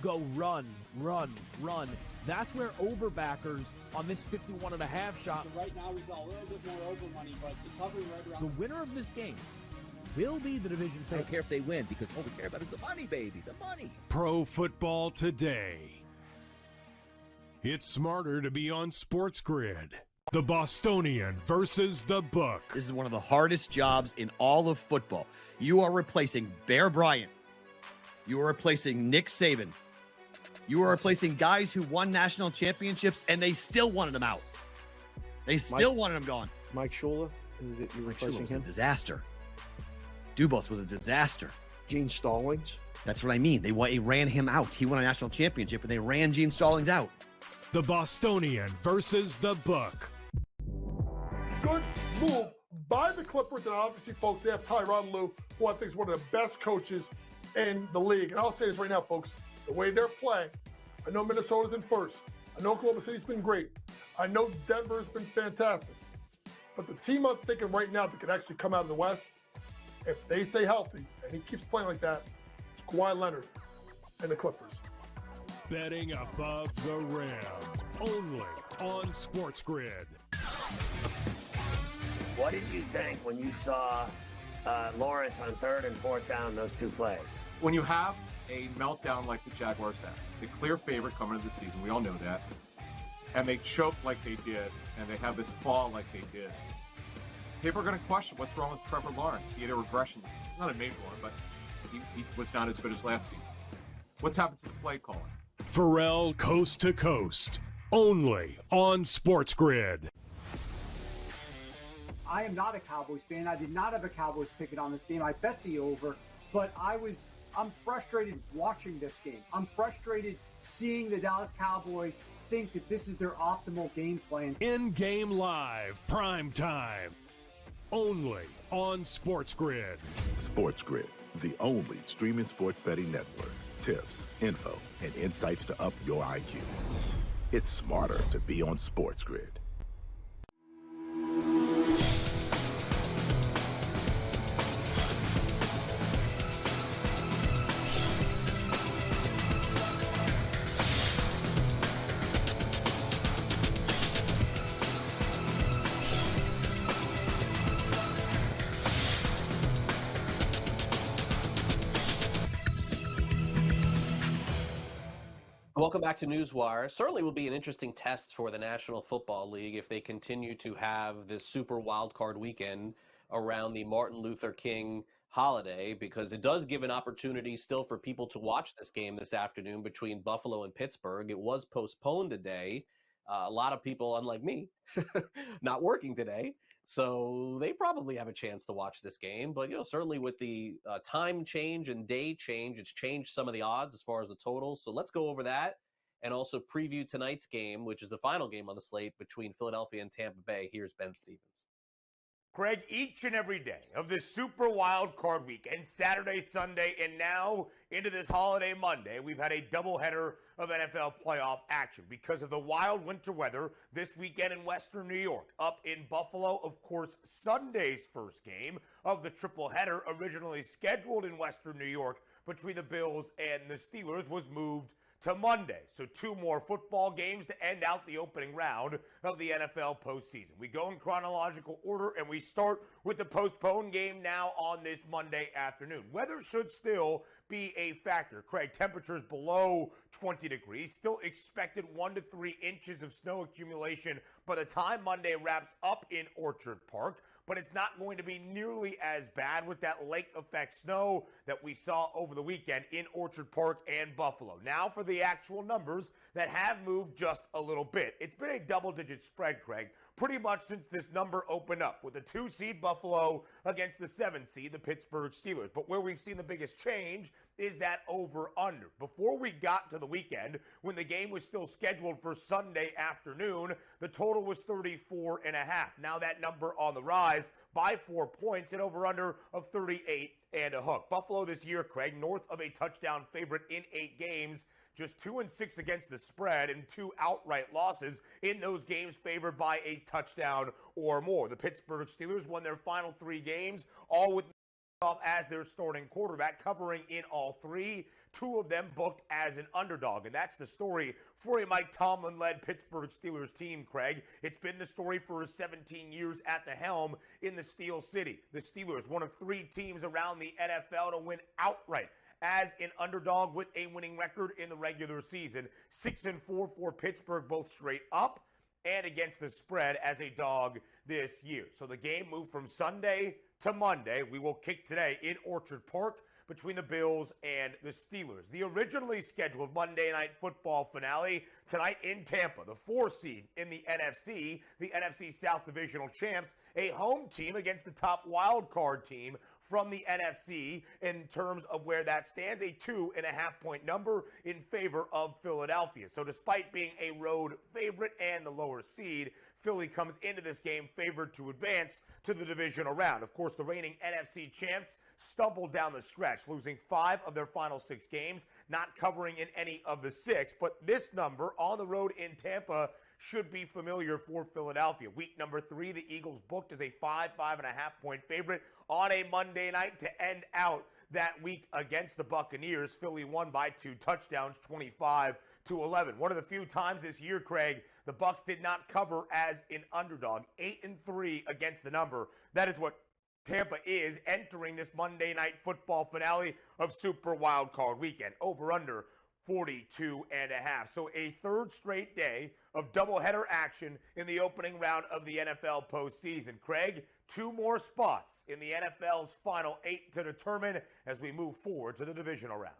Go run, run, run. That's where overbackers on this 51.5 shot. So right now, he's a little bit more over money, but it's hovering right around. The winner of this game will be the division I favorite. don't care if they win because all we care about is the money, baby, the money. Pro Football Today. It's smarter to be on SportsGrid. The Bostonian versus the Book. This is one of the hardest jobs in all of football. You are replacing Bear Bryant. You are replacing Nick Saban. You are replacing guys who won national championships, and they still wanted him out. They still wanted him gone. Mike Shula, Mike Shula was a disaster. Dubos was a disaster. Gene Stallings. That's what I mean. They ran him out. He won a national championship, and they ran Gene Stallings out. The Bostonian versus the Book. Good move by the Clippers, and obviously, folks, they have Tyronn Lue, who I think is one of the best coaches in the league. And I'll say this right now, folks, the way they're playing, I know Minnesota's in first. I know Oklahoma City's been great. I know Denver's been fantastic. But the team I'm thinking right now that could actually come out of the West, if they stay healthy, and he keeps playing like that, it's Kawhi Leonard and the Clippers. Betting above the rim. Only on SportsGrid. What did you think when you saw Lawrence on 3rd and 4th down, those two plays? When you have a meltdown like the Jaguars have, the clear favorite coming into the season, we all know that, and they choke like they did, and they have this fall like they did, people are going to question what's wrong with Trevor Lawrence. He had a regression. Not a major one, but he was not as good as last season. What's happened to the play calling? Pharrell Coast to Coast. Only on SportsGrid. I am not a Cowboys fan. I did not have a Cowboys ticket on this game. I bet the over, but I'm frustrated watching this game. I'm frustrated seeing the Dallas Cowboys think that this is their optimal game plan. In-game live, prime time. Only on SportsGrid. SportsGrid, the only streaming sports betting network. Tips, info, and insights to up your IQ. It's smarter to be on SportsGrid. Welcome back to NewsWire. Certainly will be an interesting test for the National Football League if they continue to have this super wild card weekend around the Martin Luther King holiday, because it does give an opportunity still for people to watch this game this afternoon between Buffalo and Pittsburgh. It was postponed today. A lot of people, unlike me, not working today, so they probably have a chance to watch this game. But, certainly with the time change and day change, it's changed some of the odds as far as the totals. So let's go over that and also preview tonight's game, which is the final game on the slate between Philadelphia and Tampa Bay. Here's Ben Stevens. Craig, each and every day of this super wild card weekend, Saturday, Sunday, and now into this holiday Monday, we've had a doubleheader of NFL playoff action because of the wild winter weather this weekend in Western New York. Up in Buffalo, of course, Sunday's first game of the triple header, originally scheduled in Western New York between the Bills and the Steelers, was moved to Monday. So 2 more football games to end out the opening round of the NFL postseason. We go in chronological order, and we start with the postponed game now on this Monday afternoon. Weather should still be a factor. Craig, temperatures below 20 degrees, still expected 1 to 3 inches of snow accumulation by the time Monday wraps up in Orchard Park. But it's not going to be nearly as bad with that lake effect snow that we saw over the weekend in Orchard Park and Buffalo. Now for the actual numbers that have moved just a little bit. It's been a double-digit spread, Craig, pretty much since this number opened up, with the 2-seed Buffalo against the 7-seed, the Pittsburgh Steelers. But where we've seen the biggest change is that over-under. Before we got to the weekend, when the game was still scheduled for Sunday afternoon, the total was 34.5. Now that number on the rise by 4 points, an over-under of 38 and a hook. Buffalo this year, Craig, north of a touchdown favorite in 8 games, just 2-6 against the spread and 2 outright losses in those games favored by a touchdown or more. The Pittsburgh Steelers won their final 3 games, all with off as their starting quarterback, covering in all 3. 2 of them booked as an underdog. And that's the story for a Mike Tomlin-led Pittsburgh Steelers team, Craig. It's been the story for his 17 years at the helm in the Steel City. The Steelers, one of 3 teams around the NFL to win outright as an underdog with a winning record in the regular season. 6-4 for Pittsburgh, both straight up and against the spread as a dog this year. So the game moved from Sunday to Monday. We will kick today in Orchard Park between the Bills and the Steelers. The originally scheduled Monday Night Football finale tonight in Tampa, the 4 seed in the NFC South Divisional champs, a home team against the top wild card team from the NFC in terms of where that stands, a 2.5-point number in favor of Philadelphia. So despite being a road favorite and the lower seed, Philly comes into this game favored to advance to the divisional round. Of course, the reigning NFC champs stumbled down the stretch, losing 5 of their final 6 games, not covering in any of the 6. But this number on the road in Tampa should be familiar for Philadelphia. Week number 3, the Eagles booked as a 5.5-point favorite on a Monday night to end out that week against the Buccaneers. Philly won by 2 touchdowns, 25-11. One of the few times this year, Craig, the Bucs did not cover as an underdog. 8-3 against the number. That is what Tampa is entering this Monday Night Football finale of Super Wild Card Weekend. Over under 42.5. So a third straight day of doubleheader action in the opening round of the NFL postseason. Craig, 2 more spots in the NFL's final 8 to determine as we move forward to the divisional round.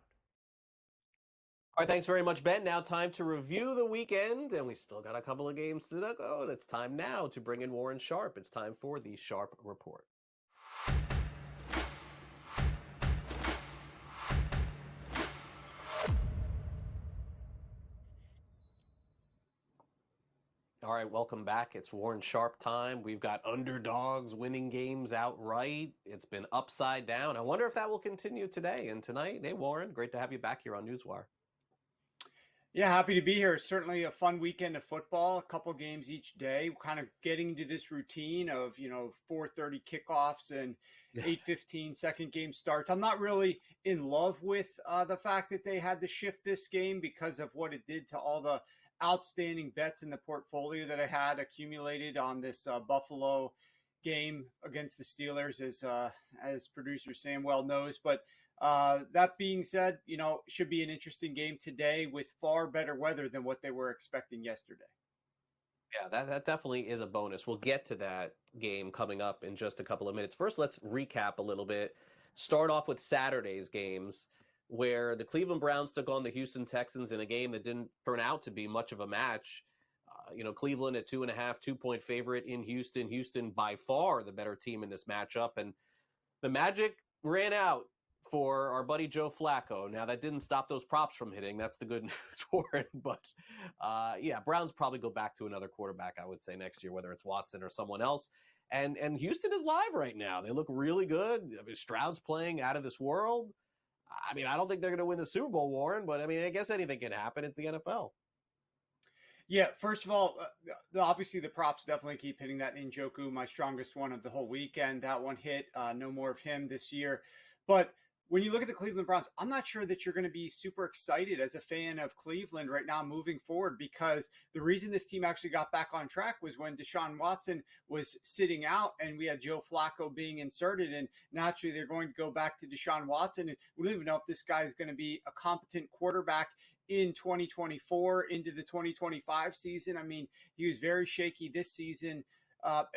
All right, thanks very much, Ben. Now time to review the weekend, and we still got a couple of games to go, and it's time now to bring in Warren Sharp. It's time for the Sharp Report. All right, welcome back. It's Warren Sharp time. We've got underdogs winning games outright. It's been upside down. I wonder if that will continue today and tonight. Hey, Warren, great to have you back here on NewsWire. Yeah, happy to be here. Certainly a fun weekend of football, a couple games each day, kind of getting into this routine of, 4:30 kickoffs and 8:15 second game starts. I'm not really in love with the fact that they had to shift this game because of what it did to all the outstanding bets in the portfolio that I had accumulated on this Buffalo game against the Steelers, as producer Sam well knows. But That being said, should be an interesting game today with far better weather than what they were expecting yesterday. Yeah, that definitely is a bonus. We'll get to that game coming up in just a couple of minutes. First, let's recap a little bit. Start off with Saturday's games, where the Cleveland Browns took on the Houston Texans in a game that didn't turn out to be much of a match. Cleveland at 2.5, 2-point favorite in Houston. Houston by far the better team in this matchup. And the magic ran out for our buddy Joe Flacco. Now, that didn't stop those props from hitting. That's the good news for it. But, Browns probably go back to another quarterback, I would say, next year, whether it's Watson or someone else. And Houston is live right now. They look really good. I mean, Stroud's playing out of this world. I mean, I don't think they're going to win the Super Bowl, Warren, but, I guess anything can happen. It's the NFL. Yeah, first of all, obviously the props definitely keep hitting. That Njoku, my strongest one of the whole weekend. That one hit. No more of him this year. But when you look at the Cleveland Browns, I'm not sure that you're going to be super excited as a fan of Cleveland right now moving forward, because the reason this team actually got back on track was when Deshaun Watson was sitting out and we had Joe Flacco being inserted, and naturally they're going to go back to Deshaun Watson, and we don't even know if this guy is going to be a competent quarterback in 2024 into the 2025 season. I mean, he was very shaky this season.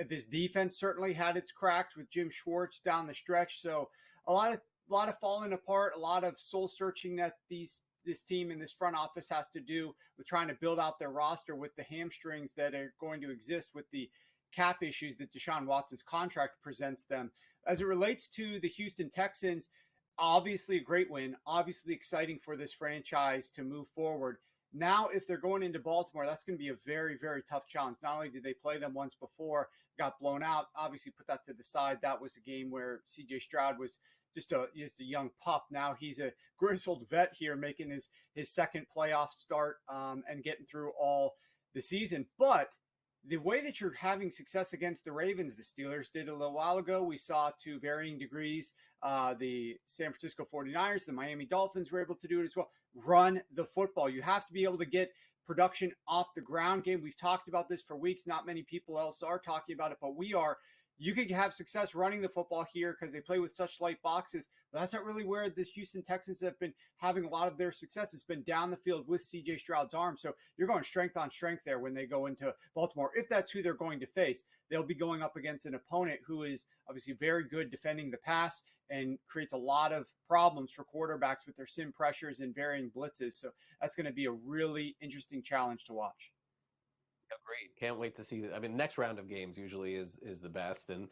This defense certainly had its cracks with Jim Schwartz down the stretch. So a lot of falling apart, a lot of soul searching that this team and this front office has to do with trying to build out their roster with the hamstrings that are going to exist with the cap issues that Deshaun Watson's contract presents them. As it relates to the Houston Texans, obviously a great win, obviously exciting for this franchise to move forward. Now, if they're going into Baltimore, that's going to be a very, very tough challenge. Not only did they play them once before, got blown out, obviously put that to the side. That was a game where C.J. Stroud was just a young pup. Now he's a grizzled vet here, making his second playoff start and getting through all the season. But the way that you're having success against the Ravens, the Steelers did a little while ago, we saw to varying degrees the San Francisco 49ers, the Miami Dolphins were able to do it as well. Run the football. You have to be able to get production off the ground game. We've talked about this for weeks. Not many people else are talking about it, but we are. You could have success running the football here because they play with such light boxes, but that's not really where the Houston Texans have been having a lot of their success. It's been down the field with C.J. Stroud's arm. So you're going strength on strength there when they go into Baltimore. If that's who they're going to face, they'll be going up against an opponent who is obviously very good defending the pass and creates a lot of problems for quarterbacks with their sim pressures and varying blitzes. So that's going to be a really interesting challenge to watch. Great. Can't wait to see. The next round of games usually is the best. And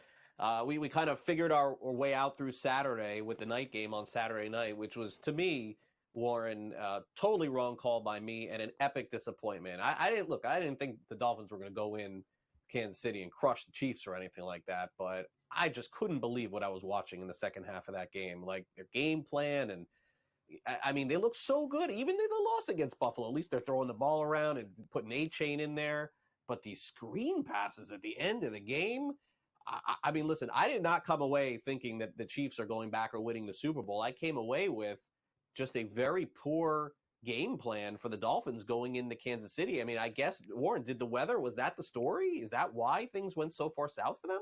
we kind of figured our way out through Saturday with the night game on Saturday night, which was, to me, Warren, totally wrong call by me and an epic disappointment. I didn't think the Dolphins were going to go in Kansas City and crush the Chiefs or anything like that, but I just couldn't believe what I was watching in the second half of that game. Like their game plan, and they look so good. Even though they lost against Buffalo, at least they're throwing the ball around and putting A-Chain in there. But these screen passes at the end of the game, listen, I did not come away thinking that the Chiefs are going back or winning the Super Bowl. I came away with just a very poor game plan for the Dolphins going into Kansas City. I guess, Warren, was that the story? Is that why things went so far south for them?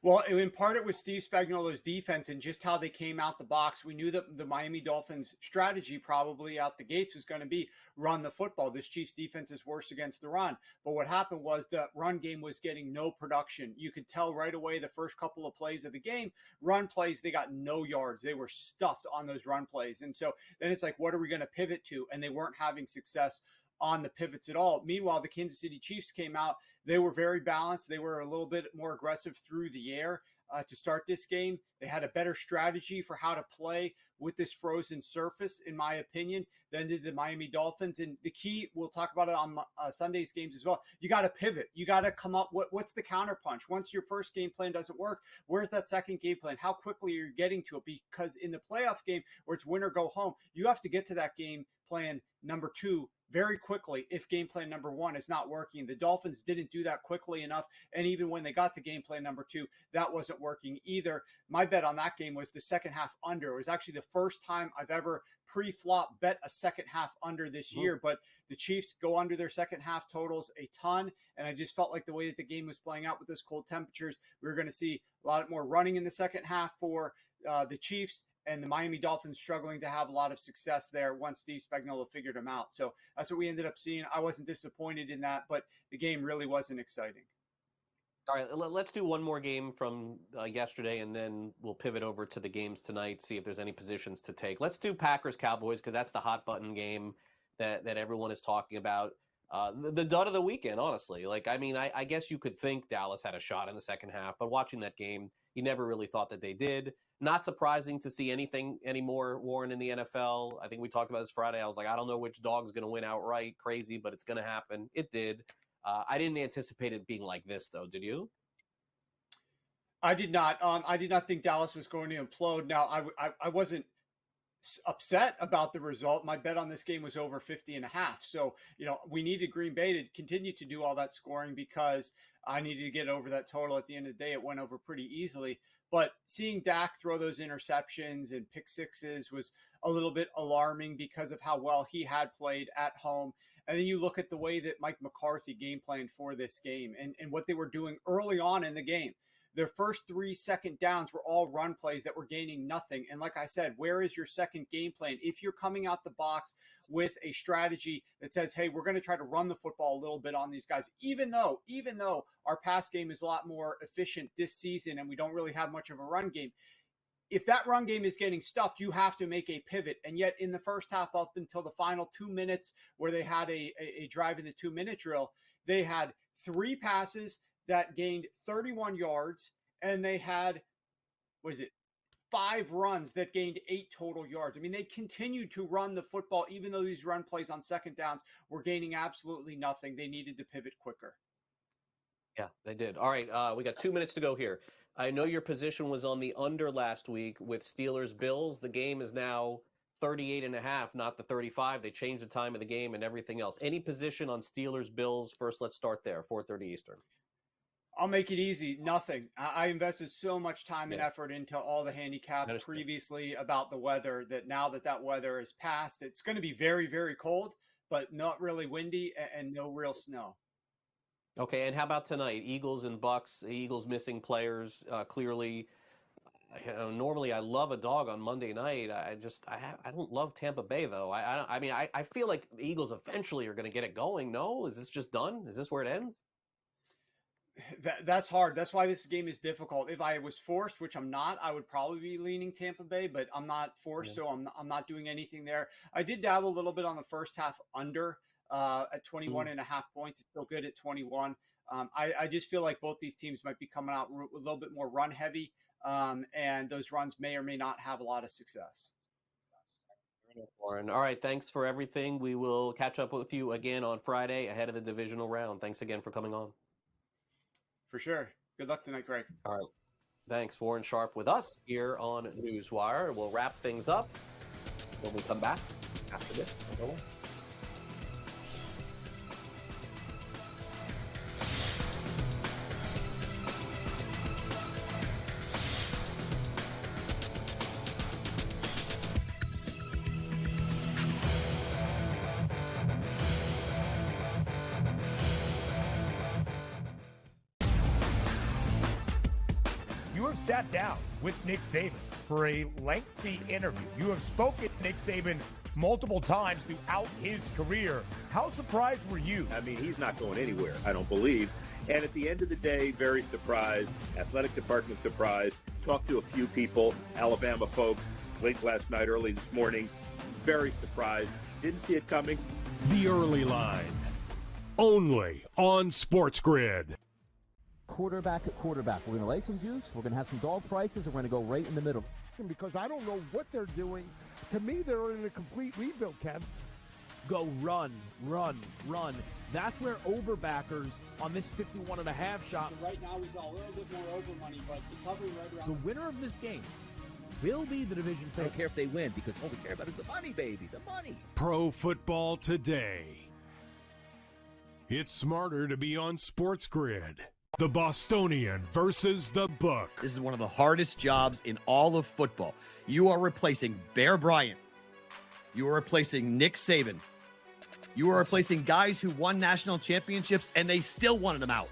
Well, in part, it was Steve Spagnuolo's defense and just how they came out the box. We knew that the Miami Dolphins' strategy probably out the gates was going to be run the football. This Chiefs defense is worse against the run. But what happened was the run game was getting no production. You could tell right away the first couple of plays of the game, run plays, they got no yards. They were stuffed on those run plays. And so then it's like, what are we going to pivot to? And they weren't having success on the pivots at all. Meanwhile, the Kansas City Chiefs came out. They were very balanced. They were a little bit more aggressive through the air to start this game. They had a better strategy for how to play with this frozen surface, in my opinion, than did the Miami Dolphins. And the key, we'll talk about it on Sunday's games as well. You got to pivot. You got to come up. What's the counterpunch? Once your first game plan doesn't work, where's that second game plan? How quickly are you getting to it? Because in the playoff game where it's win or go home, you have to get to that game plan number 2 very quickly if game plan number 1 is not working. The Dolphins didn't do that quickly enough, and even when they got to game plan number 2, that wasn't working either. My bet on that game was the second half under. It was actually the first time I've ever pre-flop bet a second half under this year, but the Chiefs go under their second half totals a ton, and I just felt like the way that the game was playing out with those cold temperatures, we were going to see a lot more running in the second half for the Chiefs and the Miami Dolphins struggling to have a lot of success there once Steve Spagnuolo figured them out. So that's what we ended up seeing. I wasn't disappointed in that, but the game really wasn't exciting. All right, let's do one more game from yesterday, and then we'll pivot over to the games tonight, see if there's any positions to take. Let's do Packers-Cowboys, because that's the hot button game that everyone is talking about. The dud of the weekend, honestly. I guess you could think Dallas had a shot in the second half, but watching that game, you never really thought that they did. Not surprising to see anything anymore, Warren, in the NFL. I think we talked about this Friday. I was like, I don't know which dog's going to win outright. Crazy, but it's going to happen. It did. I didn't anticipate it being like this, though. Did you? I did not. I did not think Dallas was going to implode. Now, I wasn't upset about the result. My bet on this game was over 50.5. So, we needed Green Bay to continue to do all that scoring because I needed to get over that total. At the end of the day, it went over pretty easily. But seeing Dak throw those interceptions and pick sixes was a little bit alarming because of how well he had played at home. And then you look at the way that Mike McCarthy game planned for this game and what they were doing early on in the game. Their first 3 second downs were all run plays that were gaining nothing. And like I said, where is your second game plan? If you're coming out the box with a strategy that says, hey, we're going to try to run the football a little bit on these guys, even though our pass game is a lot more efficient this season and we don't really have much of a run game. If that run game is getting stuffed, you have to make a pivot. And yet in the first half, up until the final 2 minutes where they had a drive in the 2-minute drill, they had 3 passes that gained 31 yards, and they had, 5 runs that gained 8 total yards. I mean, they continued to run the football, even though these run plays on second downs were gaining absolutely nothing. They needed to pivot quicker. Yeah, they did. All right, we got 2 minutes to go here. I know your position was on the under last week with Steelers-Bills. The game is now 38.5, not the 35. They changed the time of the game and everything else. Any position on Steelers-Bills? First, let's start there, 4:30 Eastern. I'll make it easy. Nothing. I invested so much time and effort into all the handicap previously about the weather that now that weather is past, it's going to be very, very cold, but not really windy and no real snow. Okay, and how about tonight? Eagles and Bucks. Eagles missing players clearly. Normally, I love a dog on Monday night. I don't love Tampa Bay though. I feel like the Eagles eventually are going to get it going. No, is this just done? Is this where it ends? That's hard. That's why this game is difficult. If I was forced, which I'm not, I would probably be leaning Tampa Bay, but I'm not forced, so I'm not doing anything there. I did dabble a little bit on the first half under at 21.5 points. It's still good at 21. I just feel like both these teams might be coming out a little bit more run heavy, and those runs may or may not have a lot of success. Warren. All right, thanks for everything. We will catch up with you again on Friday ahead of the divisional round. Thanks again for coming on. For sure. Good luck tonight, Greg. All right. Thanks, Warren Sharp, with us here on NewsWire. We'll wrap things up when we come back after this. You have sat down with Nick Saban for a lengthy interview. You have spoken to Nick Saban multiple times throughout his career. How surprised were you? I mean, he's not going anywhere, I don't believe. And at the end of the day, very surprised. Athletic department surprised. Talked to a few people, Alabama folks, late last night, early this morning. Very surprised. Didn't see it coming. The Early Line. Only on SportsGrid. Quarterback at quarterback. We're going to lay some juice. We're going to have some dog prices, and we're going to go right in the middle. Because I don't know what they're doing. To me, they're in a complete rebuild, Kev. Go run. That's where overbackers on this 51.5 shot. Right now, he's a little bit more over money, but it's hovering right around. The winner of this game will be the division favorite. I don't care if they win because all we care about is the money, baby, the money. Pro Football Today. It's smarter to be on SportsGrid. The Bostonian versus the Book. This is one of the hardest jobs in all of football. You are replacing Bear Bryant. You are replacing Nick Saban. You are replacing guys who won national championships, and they still wanted him out.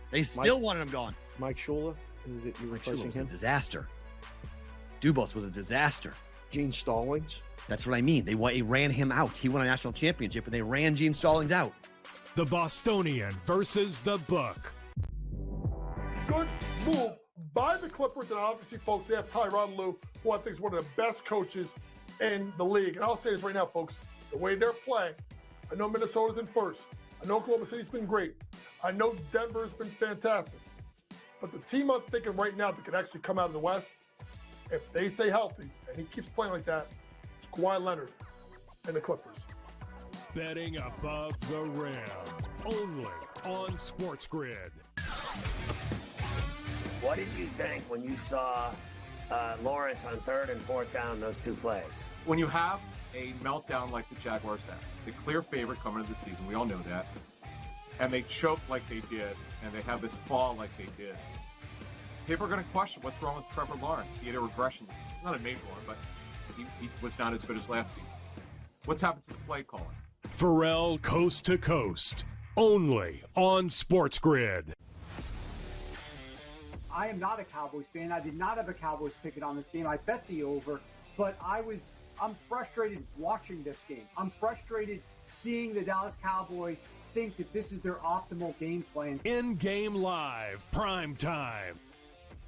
They still wanted him gone. Mike Shula, Mike Shula was a disaster. Dubas was a disaster. Gene Stallings. That's what I mean. They ran him out. He won a national championship, and they ran Gene Stallings out. The Bostonian versus the Book. Good move by the Clippers, and obviously, folks, they have Tyronn Lue, who I think is one of the best coaches in the league. And I'll say this right now, folks, the way they're playing, I know Minnesota's in first. I know Oklahoma City's been great. I know Denver's been fantastic. But the team I'm thinking right now that could actually come out of the West, if they stay healthy, and he keeps playing like that, it's Kawhi Leonard and the Clippers. Betting above the rim, only on SportsGrid. What did you think when you saw Lawrence on 3rd and 4th down, those 2 plays? When you have a meltdown like the Jaguars have, the clear favorite coming into the season, we all know that, and they choke like they did, and they have this fall like they did, people are going to question what's wrong with Trevor Lawrence. He had a regression this season. Not a major one, but he was not as good as last season. What's happened to the play calling? Pharrell Coast to Coast, only on SportsGrid. I am not a Cowboys fan. I did not have a Cowboys ticket on this game. I bet the over, but I'm frustrated watching this game. I'm frustrated seeing the Dallas Cowboys think that this is their optimal game plan. In-game live, prime time,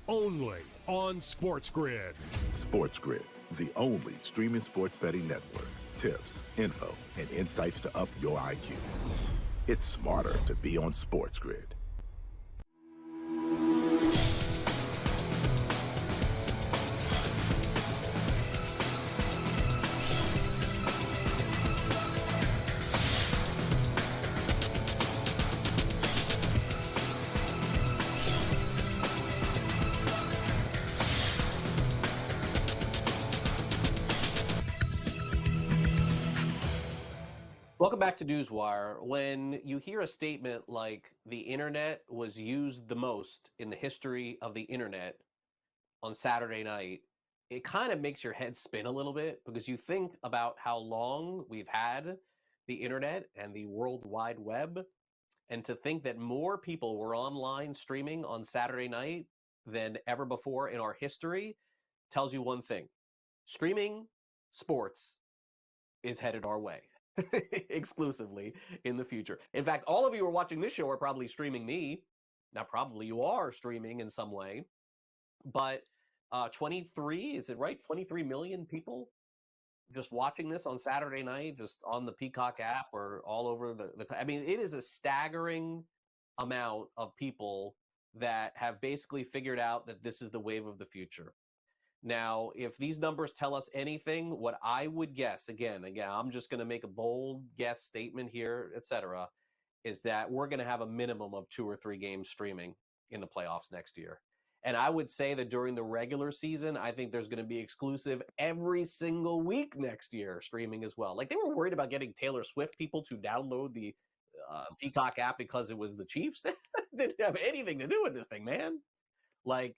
only on SportsGrid. SportsGrid, the only streaming sports betting network. Tips, info, and insights to up your IQ. It's smarter to be on SportsGrid. Welcome back to NewsWire. When you hear a statement like the internet was used the most in the history of the internet on Saturday night, it kind of makes your head spin a little bit because you think about how long we've had the internet and the World Wide Web, and to think that more people were online streaming on Saturday night than ever before in our history tells you one thing. Streaming sports is headed our way. Exclusively in the future. In fact, all of you who are watching this show are probably streaming me. Now, probably you are streaming in some way, but 23, is it right? 23 million people just watching this on Saturday night, just on the Peacock app or all over I mean, it is a staggering amount of people that have basically figured out that this is the wave of the future. Now, if these numbers tell us anything, what I would guess, again, I'm just going to make a bold guess statement here, etc., is that we're going to have a minimum of 2 or 3 games streaming in the playoffs next year. And I would say that during the regular season, I think there's going to be exclusive every single week next year streaming as well. Like, they were worried about getting Taylor Swift people to download the Peacock app because it was the Chiefs. That didn't have anything to do with this thing, man. Like,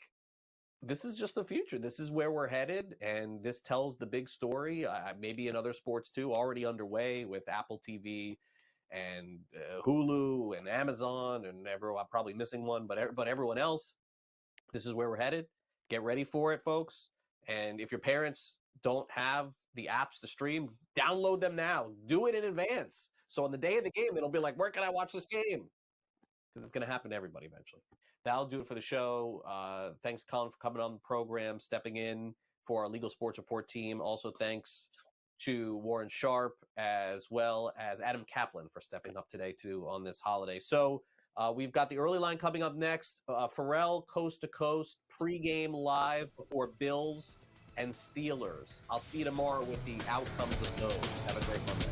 this is just the future. This is where we're headed, and this tells the big story. Maybe in other sports too, already underway with Apple TV and Hulu and Amazon and everyone. I'm probably missing one, but everyone else. This is where we're headed. Get ready for it, folks. And if your parents don't have the apps to stream, download them now. Do it in advance. So on the day of the game, it'll be like, where can I watch this game? Because it's going to happen to everybody eventually. That'll do it for the show. Thanks, Colin, for coming on the program, stepping in for our Legal Sports Report team. Also, thanks to Warren Sharp as well as Adam Caplan for stepping up today, too, on this holiday. So we've got the early line coming up next. Pharrell Coast to Coast pregame live before Bills and Steelers. I'll see you tomorrow with the outcomes of those. Have a great Monday.